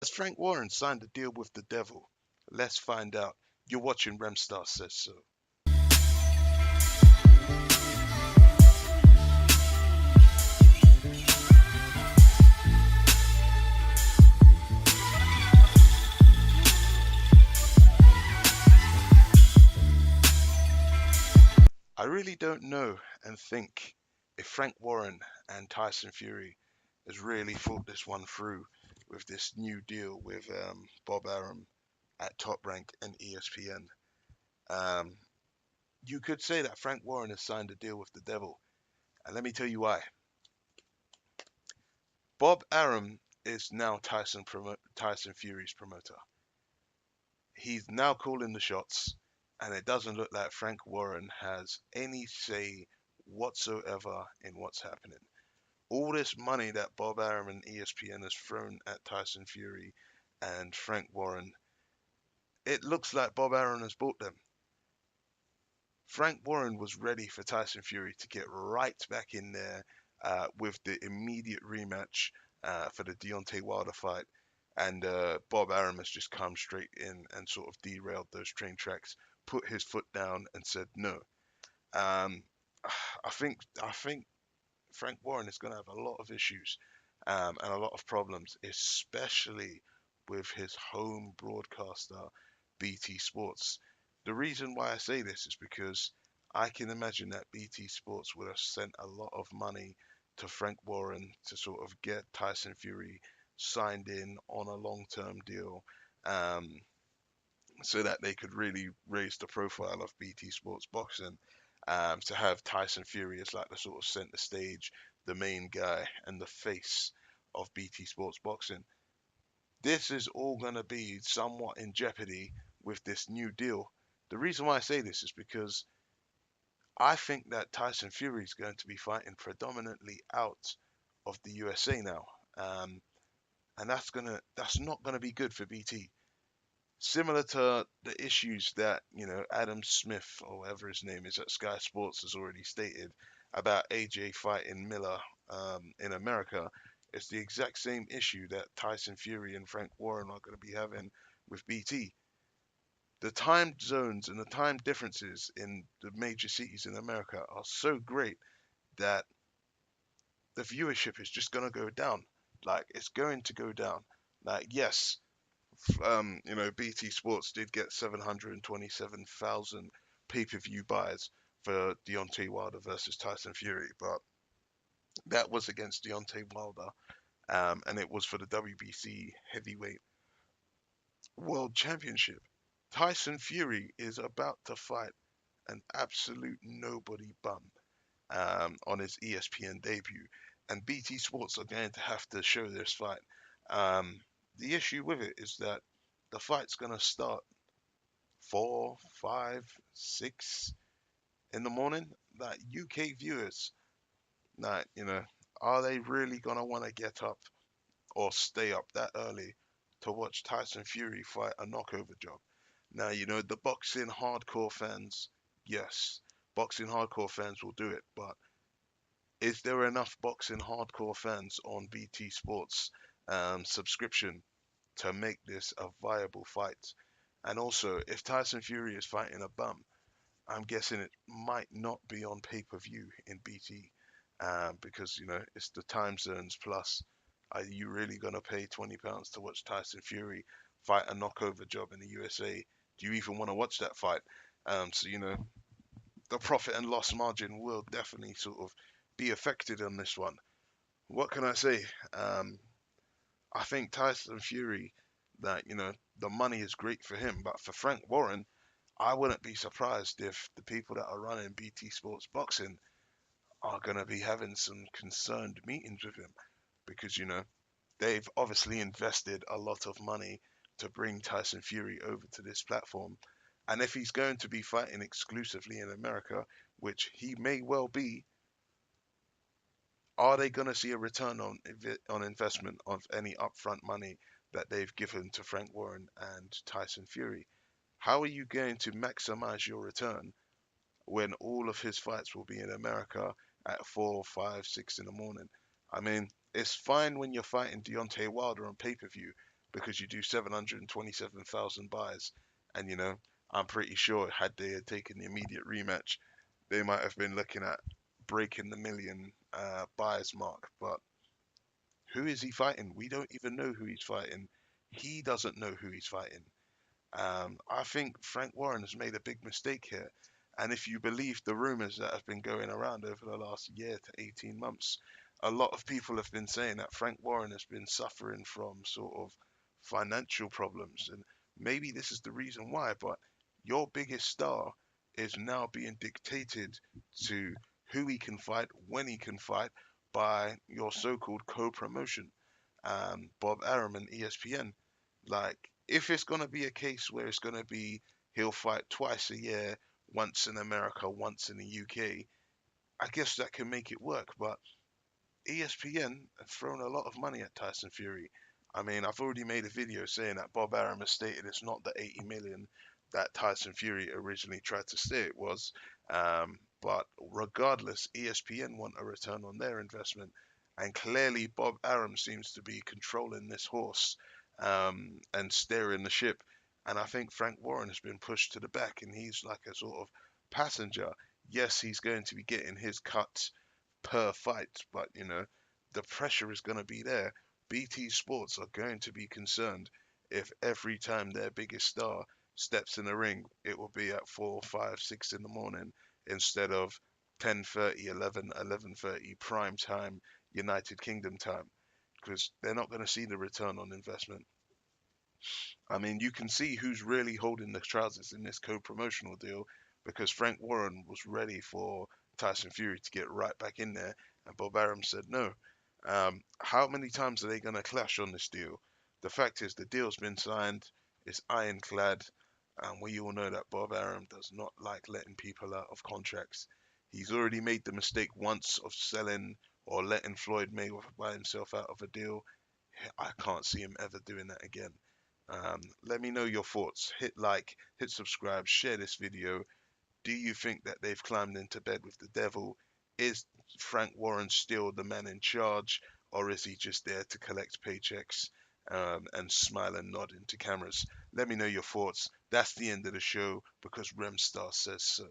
Has Frank Warren signed a deal with the devil? Let's find out. You're watching Remstar Says So. I really don't know and think if Frank Warren and Tyson Fury has really thought this one through with this new deal with Bob Arum at Top Rank and ESPN. Um, you could say that Frank Warren has signed a deal with the devil, and let me tell you why. Bob Arum is now Tyson Fury's promoter. He's now calling the shots, and it doesn't look like Frank Warren has any say whatsoever in what's happening. All this money that Bob Arum and ESPN has thrown at Tyson Fury and Frank Warren, it looks like Bob Arum has bought them. Frank Warren was ready for Tyson Fury to get right back in there with the immediate rematch for the Deontay Wilder fight. And Bob Arum has just come straight in and sort of derailed those train tracks, put his foot down, and said no. Um, I think Frank Warren is going to have a lot of issues and a lot of problems, especially with his home broadcaster, BT Sports. The reason why I say this is because I can imagine that BT Sports would have sent a lot of money to Frank Warren to sort of get Tyson Fury signed in on a long-term deal, um, so that they could really raise the profile of BT Sports Boxing. To have Tyson Fury as like the sort of center stage, the main guy, and the face of BT Sports Boxing. This is all going to be somewhat in jeopardy with this new deal. The reason why I say this is because I think that Tyson Fury is going to be fighting predominantly out of the USA now, um, and that's not gonna be good for BT. Similar to the issues that Adam Smith or whatever his name is at Sky Sports has already stated about AJ fighting Miller in America. It's the exact same issue that Tyson Fury and Frank Warren are going to be having with BT. The time zones and the time differences in the major cities in America are so great that the viewership is just going to go down. Like, it's going to go down. Like, yes, BT Sports did get 727,000 pay-per-view buys for Deontay Wilder versus Tyson Fury, but that was against Deontay Wilder, and it was for the WBC Heavyweight World Championship. Tyson Fury is about to fight an absolute nobody bum on his ESPN debut, and BT Sports are going to have to show this fight. Um, the issue with it is that the fight's going to start 4, 5, 6 in the morning. Like UK viewers, like, are they really going to want to get up or stay up that early to watch Tyson Fury fight a knockover job? Now, the boxing hardcore fans, yes, boxing hardcore fans will do it, but is there enough boxing hardcore fans on BT Sports subscription to make this a viable fight? And also, if Tyson Fury is fighting a bum, I'm guessing it might not be on pay-per-view in BT, because it's the time zones plus. Are you really gonna pay £20 to watch Tyson Fury fight a knockover job in the USA? Do you even want to watch that fight? So the profit and loss margin will definitely sort of be affected on this one. What can I say? I think Tyson Fury, that the money is great for him, but for Frank Warren, I wouldn't be surprised if the people that are running BT Sports Boxing are going to be having some concerned meetings with him because, they've obviously invested a lot of money to bring Tyson Fury over to this platform. And if he's going to be fighting exclusively in America, which he may well be, are they going to see a return on investment of any upfront money that they've given to Frank Warren and Tyson Fury? How are you going to maximize your return when all of his fights will be in America at 4, 5, 6 in the morning? I mean, it's fine when you're fighting Deontay Wilder on pay-per-view, because you do 727,000 buys. And, I'm pretty sure had they had taken the immediate rematch, they might have been looking at breaking the million buys mark. But who is he fighting? We don't even know who he's fighting. He doesn't know who he's fighting. I think Frank Warren has made a big mistake here. And if you believe the rumors that have been going around over the last year to 18 months, a lot of people have been saying that Frank Warren has been suffering from sort of financial problems. And maybe this is the reason why, but your biggest star is now being dictated to who he can fight, when he can fight, by your so called co promotion, Bob Arum and ESPN. Like, if it's gonna be a case where it's gonna be he'll fight twice a year, once in America, once in the UK, I guess that can make it work. But ESPN have thrown a lot of money at Tyson Fury. I mean, I've already made a video saying that Bob Arum has stated it's not the 80 million that Tyson Fury originally tried to say it was. But regardless, ESPN want a return on their investment. And clearly, Bob Arum seems to be controlling this horse and steering the ship. And I think Frank Warren has been pushed to the back and he's like a sort of passenger. Yes, he's going to be getting his cut per fight, but the pressure is going to be there. BT Sports are going to be concerned if every time their biggest star steps in the ring, it will be at 4, 5, 6 in the morning instead of 10:30, 11, 11:30 prime time United Kingdom time, because they're not going to see the return on investment. I mean, you can see who's really holding the trousers in this co-promotional deal because Frank Warren was ready for Tyson Fury to get right back in there, and Bob Arum said no. How many times are they going to clash on this deal? The fact is, the deal's been signed, it's ironclad, and we all know that Bob Arum does not like letting people out of contracts. He's already made the mistake once of selling or letting Floyd Mayweather buy himself out of a deal. I can't see him ever doing that again. Let me know your thoughts. Hit like, hit subscribe, share this video. Do you think that they've climbed into bed with the devil? Is Frank Warren still the man in charge, or is he just there to collect paychecks and smile and nod into cameras? Let me know your thoughts. That's the end of the show because Remstar says so.